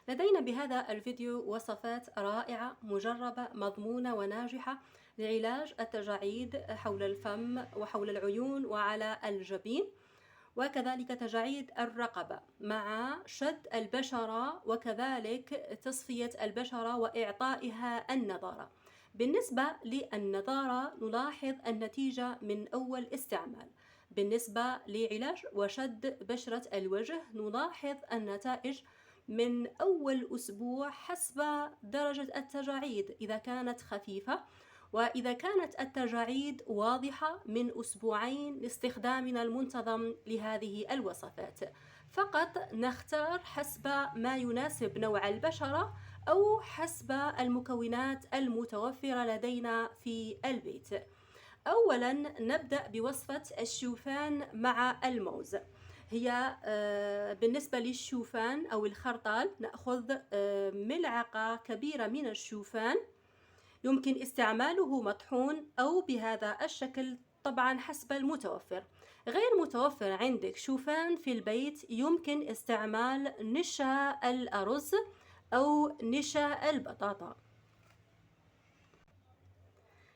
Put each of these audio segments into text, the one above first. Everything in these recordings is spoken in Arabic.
لدينا بهذا الفيديو وصفات رائعة مجربة مضمونة وناجحة لعلاج التجاعيد حول الفم وحول العيون وعلى الجبين، وكذلك تجاعيد الرقبة مع شد البشرة وكذلك تصفية البشرة وإعطائها النضارة. بالنسبة للنضارة نلاحظ النتيجة من أول استعمال. بالنسبة لعلاج وشد بشرة الوجه نلاحظ النتائج من أول أسبوع حسب درجة التجاعيد إذا كانت خفيفة، وإذا كانت التجاعيد واضحة من أسبوعين لاستخدامنا المنتظم لهذه الوصفات. فقط نختار حسب ما يناسب نوع البشرة أو حسب المكونات المتوفرة لدينا في البيت. أولا نبدأ بوصفة الشوفان مع الموز. هي بالنسبة للشوفان أو الخرطال نأخذ ملعقة كبيرة من الشوفان، يمكن استعماله مطحون أو بهذا الشكل طبعا حسب المتوفر. غير متوفر عندك شوفان في البيت يمكن استعمال نشا الأرز أو نشا البطاطا.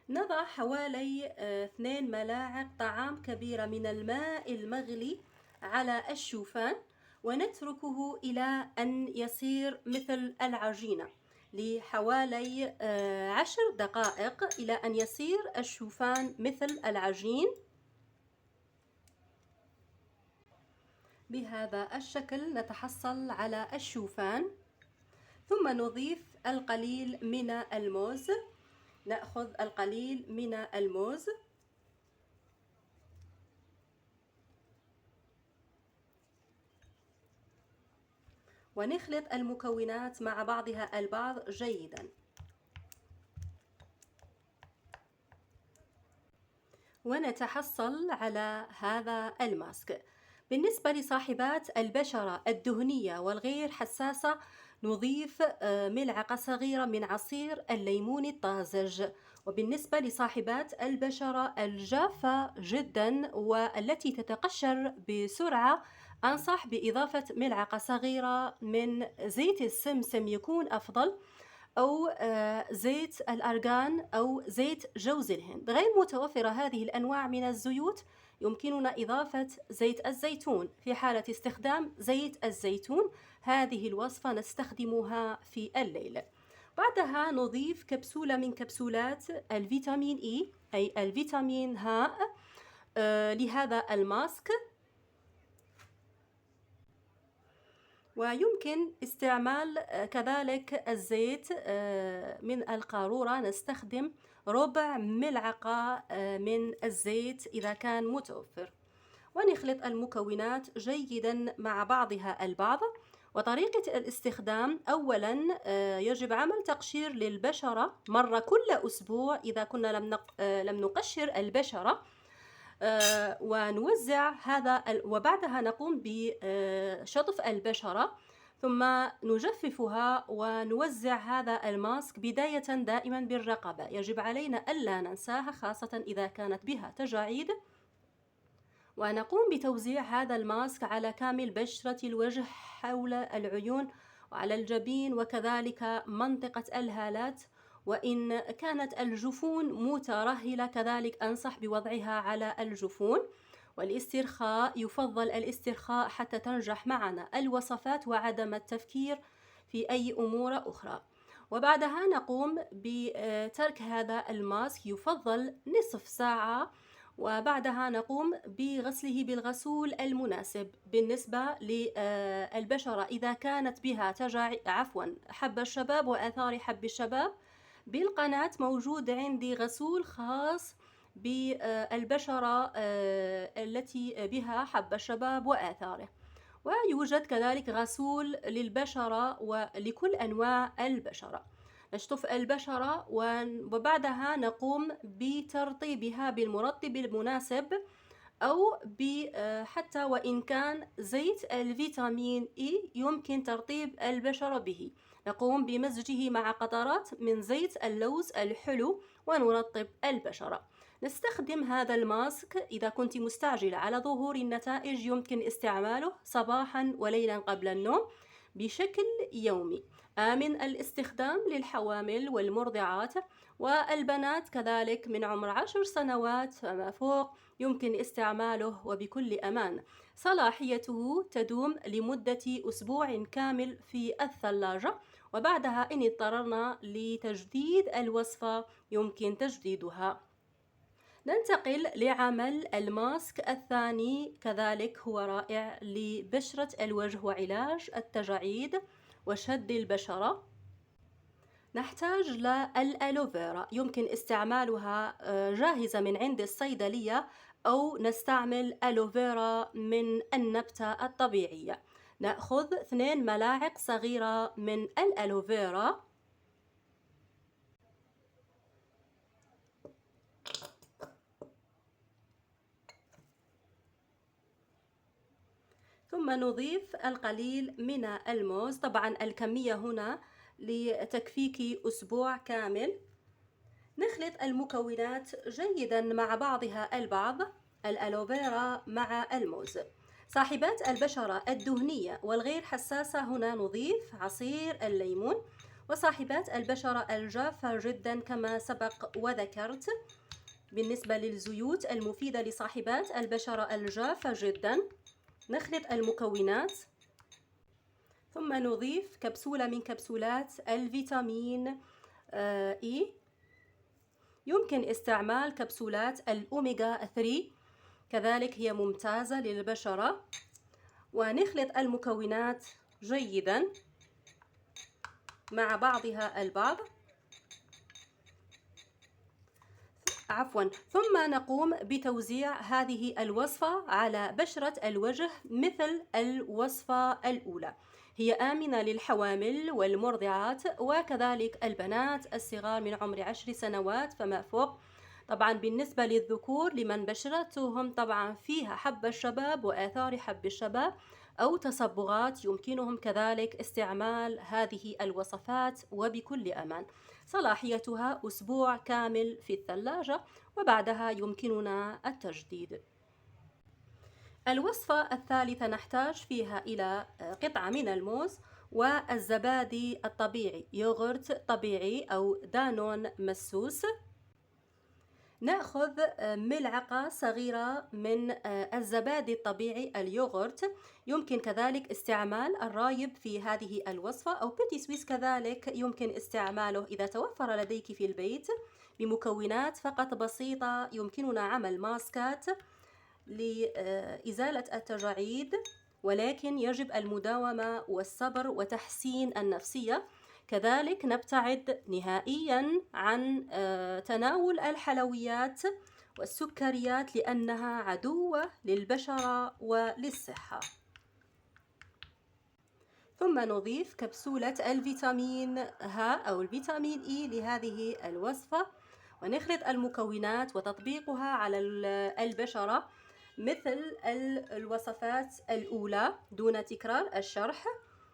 نضع حوالي 2 ملاعق طعام كبيرة من الماء المغلي على الشوفان ونتركه إلى أن يصير مثل العجينة لحوالي 10 دقائق إلى أن يصير الشوفان مثل العجين بهذا الشكل. نتحصل على الشوفان ثم نضيف القليل من الموز. نأخذ القليل من الموز ونخلط المكونات مع بعضها البعض جيدا، ونتحصل على هذا الماسك. بالنسبة لصاحبات البشرة الدهنية والغير حساسة نضيف ملعقة صغيرة من عصير الليمون الطازج. وبالنسبة لصاحبات البشرة الجافة جدا والتي تتقشر بسرعة أنصح بإضافة ملعقة صغيرة من زيت السمسم يكون أفضل، أو زيت الأرغان أو زيت جوز الهند. غير متوفرة هذه الأنواع من الزيوت يمكننا إضافة زيت الزيتون. في حالة استخدام زيت الزيتون هذه الوصفة نستخدمها في الليل. بعدها نضيف كبسولة من كبسولات الفيتامين إي أي الفيتامين هاء لهذا الماسك. ويمكن استعمال كذلك الزيت من القارورة. نستخدم ربع ملعقة من الزيت إذا كان متوفر، ونخلط المكونات جيدا مع بعضها البعض. وطريقة الاستخدام: أولا يجب عمل تقشير للبشرة مرة كل أسبوع إذا كنا لم نقشر البشرة، ونوزع هذا وبعدها نقوم بشطف البشرة ثم نجففها ونوزع هذا الماسك بداية دائما بالرقبة. يجب علينا ألا ننساها خاصة إذا كانت بها تجاعيد، ونقوم بتوزيع هذا الماسك على كامل بشرة الوجه حول العيون وعلى الجبين وكذلك منطقة الهالات. وإن كانت الجفون مترهلة كذلك أنصح بوضعها على الجفون. والاسترخاء يفضل الاسترخاء حتى تنجح معنا الوصفات وعدم التفكير في أي أمور أخرى. وبعدها نقوم بترك هذا الماسك يفضل نصف ساعة، وبعدها نقوم بغسله بالغسول المناسب. بالنسبة للبشرة إذا كانت بها حب الشباب وآثار حب الشباب، بالقناة موجود عندي غسول خاص بالبشرة التي بها حب الشباب وآثاره، ويوجد كذلك غسول للبشرة ولكل أنواع البشرة. نشطف البشرة وبعدها نقوم بترطيبها بالمرطب المناسب، أو حتى وإن كان زيت الفيتامين إي يمكن ترطيب البشرة به. نقوم بمزجه مع قطرات من زيت اللوز الحلو ونرطب البشرة. نستخدم هذا الماسك إذا كنت مستعجلة على ظهور النتائج، يمكن استعماله صباحا وليلا قبل النوم بشكل يومي. آمن الاستخدام للحوامل والمرضعات والبنات كذلك من عمر 10 سنوات فما فوق، يمكن استعماله وبكل أمان. صلاحيته تدوم لمدة أسبوع كامل في الثلاجة، وبعدها إن اضطررنا لتجديد الوصفة يمكن تجديدها. ننتقل لعمل الماسك الثاني، كذلك هو رائع لبشرة الوجه وعلاج التجاعيد وشد البشرة. نحتاج للألوفيرا، يمكن استعمالها جاهزة من عند الصيدلية، أو نستعمل ألوفيرا من النبتة الطبيعية. نأخذ 2 ملاعق صغيرة من الألوفيرا، ثم نضيف القليل من الموز. طبعا الكمية هنا لتكفيك أسبوع كامل. نخلط المكونات جيدا مع بعضها البعض، الألوفيرا مع الموز. صاحبات البشرة الدهنية والغير حساسة هنا نضيف عصير الليمون، وصاحبات البشرة الجافة جدا كما سبق وذكرت. بالنسبة للزيوت المفيدة لصاحبات البشرة الجافة جدا، نخلط المكونات ثم نضيف كبسولة من كبسولات الفيتامين إي. يمكن استعمال كبسولات الأوميغا 3 كذلك، هي ممتازة للبشرة. ونخلط المكونات جيدا مع بعضها البعض، ثم نقوم بتوزيع هذه الوصفة على بشرة الوجه مثل الوصفة الأولى. هي آمنة للحوامل والمرضعات وكذلك البنات الصغار من عمر 10 سنوات فما فوق. طبعا بالنسبة للذكور لمن بشرتهم طبعا فيها حب الشباب وآثار حب الشباب أو تصبغات، يمكنهم كذلك استعمال هذه الوصفات وبكل أمان. صلاحيتها أسبوع كامل في الثلاجة، وبعدها يمكننا التجديد. الوصفة الثالثة نحتاج فيها إلى قطعة من الموز والزبادي الطبيعي، يوغورت طبيعي أو دانون مسوس. نأخذ ملعقة صغيرة من الزبادي الطبيعي اليوغورت، يمكن كذلك استعمال الرايب في هذه الوصفة، أو بيتي سويس كذلك يمكن استعماله إذا توفر لديك في البيت. بمكونات فقط بسيطة يمكننا عمل ماسكات لإزالة التجاعيد، ولكن يجب المداومة والصبر وتحسين النفسية. كذلك نبتعد نهائيا عن تناول الحلويات والسكريات لأنها عدوة للبشرة وللصحة. ثم نضيف كبسولة الفيتامين ه أو الفيتامين إي لهذه الوصفة، ونخلط المكونات وتطبيقها على البشرة مثل الوصفات الأولى دون تكرار الشرح.